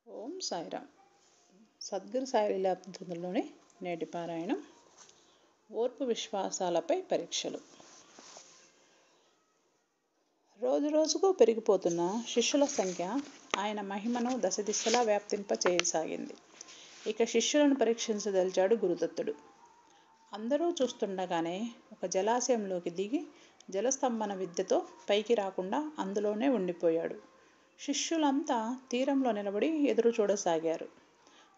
ఓం సాయిరామ్. సద్గురు సాయి లీలామృతంలోని నేటి పారాయణం. ఓర్పు విశ్వాసాలపై పరీక్షలు. రోజు రోజుకు పెరిగిపోతున్న శిష్యుల సంఖ్య ఆయన మహిమను దశదిశలా వ్యాప్తింపచేయసాగింది. ఇక శిష్యులను పరీక్షించదలిచాడు గురుదత్తుడు. అందరూ చూస్తుండగానే ఒక జలాశయంలోకి దిగి జలస్తంభన విద్యతో పైకి రాకుండా అందులోనే ఉండిపోయాడు. శిష్యులంతా తీరంలో నిలబడి ఎదురు చూడసాగారు.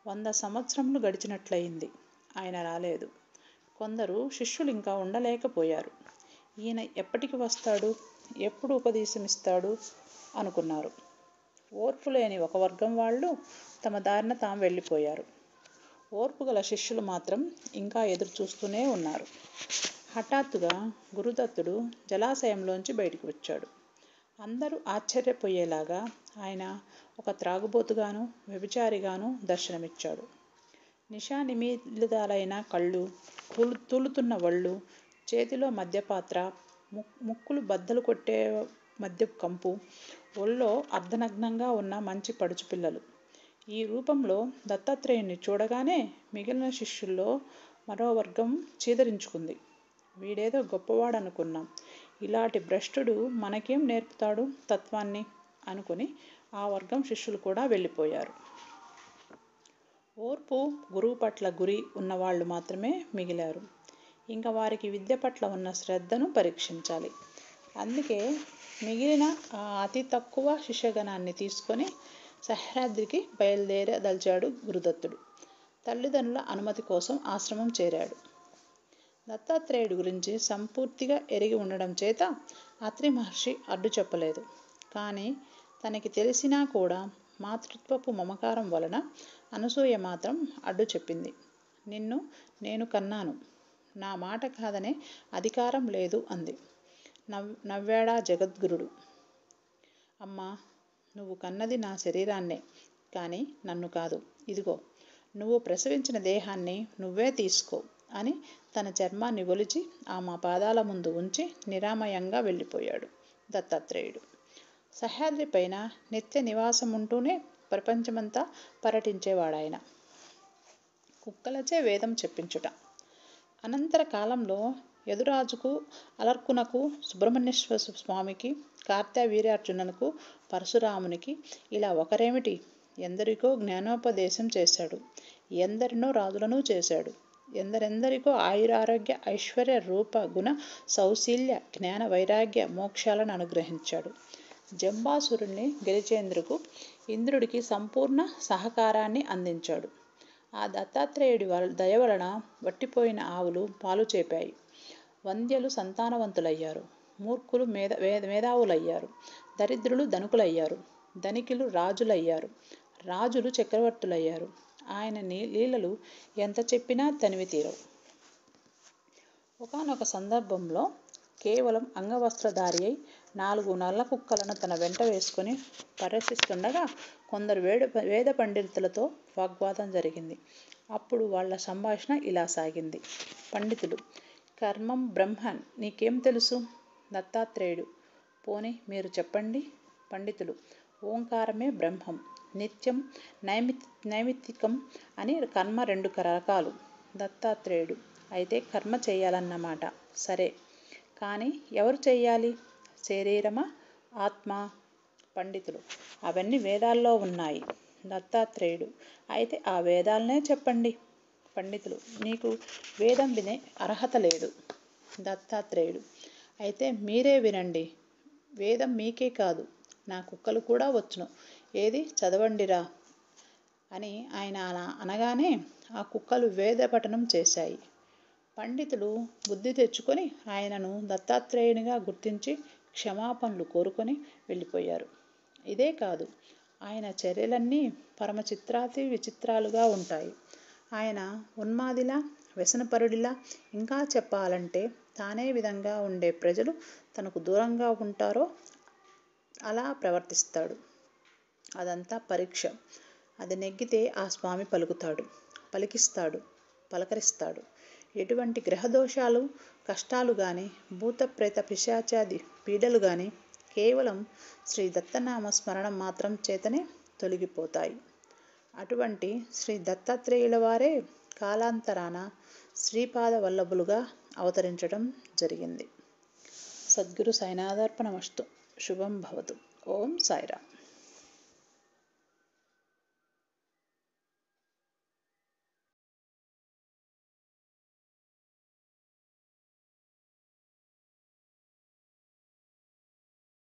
100 సంవత్సరములు గడిచినట్లయింది. ఆయన రాలేదు. కొందరు శిష్యులు ఇంకా ఉండలేకపోయారు. ఈయన ఎప్పటికి వస్తాడు, ఎప్పుడు ఉపదేశమిస్తాడు అనుకున్నారు. ఓర్పు లేని ఒక వర్గం వాళ్ళు తమ దారిన తాము వెళ్ళిపోయారు. ఓర్పు గల శిష్యులు మాత్రం ఇంకా ఎదురు చూస్తూనే ఉన్నారు. హఠాత్తుగా గురుదత్తుడు జలాశయంలోంచి బయటికి వచ్చాడు. అందరూ ఆశ్చర్యపోయేలాగా ఆయన ఒక త్రాగుబోతుగాను, వ్యభిచారిగాను దర్శనమిచ్చాడు. నిశానిమీలితాలైన కళ్ళు, తూలుతున్న వళ్ళు, చేతిలో మద్యపాత్ర, ముక్కులు బద్దలు కొట్టే మద్యపు కంపు, ఒళ్ళో అర్ధనగ్నంగా ఉన్న మంచి పడుచు పిల్లలు. ఈ రూపంలో దత్తాత్రేయుణ్ణి చూడగానే మిగిలిన శిష్యుల్లో మరో వర్గం చీదరించుకుంది. వీడేదో గొప్పవాడనుకున్నాం, ఇలాంటి భ్రష్టుడు మనకేం నేర్పుతాడు తత్వాన్ని అనుకుని ఆ వర్గం శిష్యులు కూడా వెళ్ళిపోయారు. ఓర్పు, గురువు పట్ల గురి ఉన్నవాళ్ళు మాత్రమే మిగిలారు. ఇంకా వారికి విద్య పట్ల ఉన్న శ్రద్ధను పరీక్షించాలి. అందుకే మిగిలిన ఆ అతి తక్కువ శిష్యగణాన్ని తీసుకొని సహ్యాద్రికి బయలుదేరదలిచాడు గురుదత్తుడు. తల్లిదండ్రుల అనుమతి కోసం ఆశ్రమం చేరాడు. దత్తాత్రేయుడి గురించి సంపూర్తిగా ఎరిగి ఉండడం చేత అత్రి మహర్షి అడ్డు చెప్పలేదు. కానీ తనకి తెలిసినా కూడా మాతృత్వపు మమకారం వలన అనసూయ మాత్రం అడ్డు చెప్పింది. నిన్ను నేను కన్నాను, నా మాట కాదనే అధికారం లేదు అంది. నవ్వాడా జగద్గురుడు. అమ్మా, నువ్వు కన్నది నా శరీరాన్నే, కానీ నన్ను కాదు. ఇదిగో, నువ్వు ప్రసవించిన దేహాన్ని నువ్వే తీసుకో అని తన చర్మాన్ని ఒలిచి ఆమె పాదాల ముందు ఉంచి నిరామయంగా వెళ్ళిపోయాడు దత్తాత్రేయుడు. సహ్యాద్రి పైన నిత్య నివాసం ఉంటూనే ప్రపంచమంతా పర్యటించేవాడాయన. కుక్కలచే వేదం చెప్పించుట. అనంతర కాలంలో యదురాజుకు, అలర్కునకు, సుబ్రహ్మణ్యేశ్వర స్వామికి, కార్తవీర్యార్జునులకు, పరశురామునికి ఇలా ఒకరేమిటి, ఎందరికో జ్ఞానోపదేశం చేశాడు. ఎందరినో రాజులను చేశాడు. ఎందరెందరికో ఆయురారోగ్య ఐశ్వర్య రూప గుణ సౌశీల్య జ్ఞాన వైరాగ్య మోక్షాలను అనుగ్రహించాడు. జంబాసురుణ్ణి గెలిచేందుకు ఇంద్రుడికి సంపూర్ణ సహకారాన్ని అందించాడు. ఆ దత్తాత్రేయుడి దయ వలన వట్టిపోయిన ఆవులు పాలు చేపాయి. వంద్యులు సంతానవంతులయ్యారు. మూర్ఖులు మేధావులయ్యారు. దరిద్రులు ధనికులయ్యారు. ధనికులు రాజులయ్యారు. రాజులు చక్రవర్తులయ్యారు. ఆయన లీలలు ఎంత చెప్పినా తనివి తీరవు. ఒకానొక సందర్భంలో కేవలం అంగవస్త్రధారి అయి 4 నల్ల కుక్కలను తన వెంట వేసుకుని పర్యటిస్తుండగా కొందరు వేద పండితులతో వాగ్వాదం జరిగింది. అప్పుడు వాళ్ళ సంభాషణ ఇలా సాగింది. పండితులు: కర్మం బ్రహ్మన్, నీకేం తెలుసు? దత్తాత్రేయుడు: పోనీ మీరు చెప్పండి. పండితులు: ఓంకారమే బ్రహ్మం, నిత్యం, నైమిత్తికం అని కర్మ 2 రకాలు. దత్తాత్రేయుడు: అయితే కర్మ చేయాలన్నమాట. సరే, కానీ ఎవరు చెయ్యాలి? శరీరమా, ఆత్మ? పండితులు: అవన్నీ వేదాల్లో ఉన్నాయి. దత్తాత్రేయుడు: అయితే ఆ వేదాలనే చెప్పండి. పండితులు: నీకు వేదం వినే అర్హత లేదు. దత్తాత్రేయుడు: అయితే మీరే వినండి. వేదం మీకే కాదు, నా కుక్కలు కూడా వచ్చును. ఏది చదవండిరా అని ఆయన అనగానే ఆ కుక్కలు వేద పఠనం చేశాయి. పండితులు బుద్ధి తెచ్చుకొని ఆయనను దత్తాత్రేయునిగా గుర్తించి క్షమాపణలు కోరుకొని వెళ్ళిపోయారు. ఇదే కాదు, ఆయన చర్యలన్నీ పరమ చిత్రాతి విచిత్రాలుగా ఉంటాయి. ఆయన ఉన్మాదిలా, వ్యసనపరుడిలా, ఇంకా చెప్పాలంటే తానే విధంగా ఉండే ప్రజలు తనకు దూరంగా ఉంటారో అలా ప్రవర్తిస్తాడు. అదంతా పరీక్ష. అది నెగ్గితే ఆ స్వామి పలికిస్తాడు, పలకరిస్తాడు. ఎటువంటి గ్రహదోషాలు, కష్టాలు గాని, భూత ప్రేత పిశాచాది పీడలు గాని కేవలం శ్రీ దత్తనామ స్మరణం మాత్రం చేతనే తొలగిపోతాయి. అటువంటి శ్రీ దత్తాత్రేయుల వారే కాలాంతరాన శ్రీపాద వల్లభులుగా అవతరించడం జరిగింది. సద్గురు సాయినాథార్పణమస్తు. శుభం భవతు. ఓం సాయిరామ్.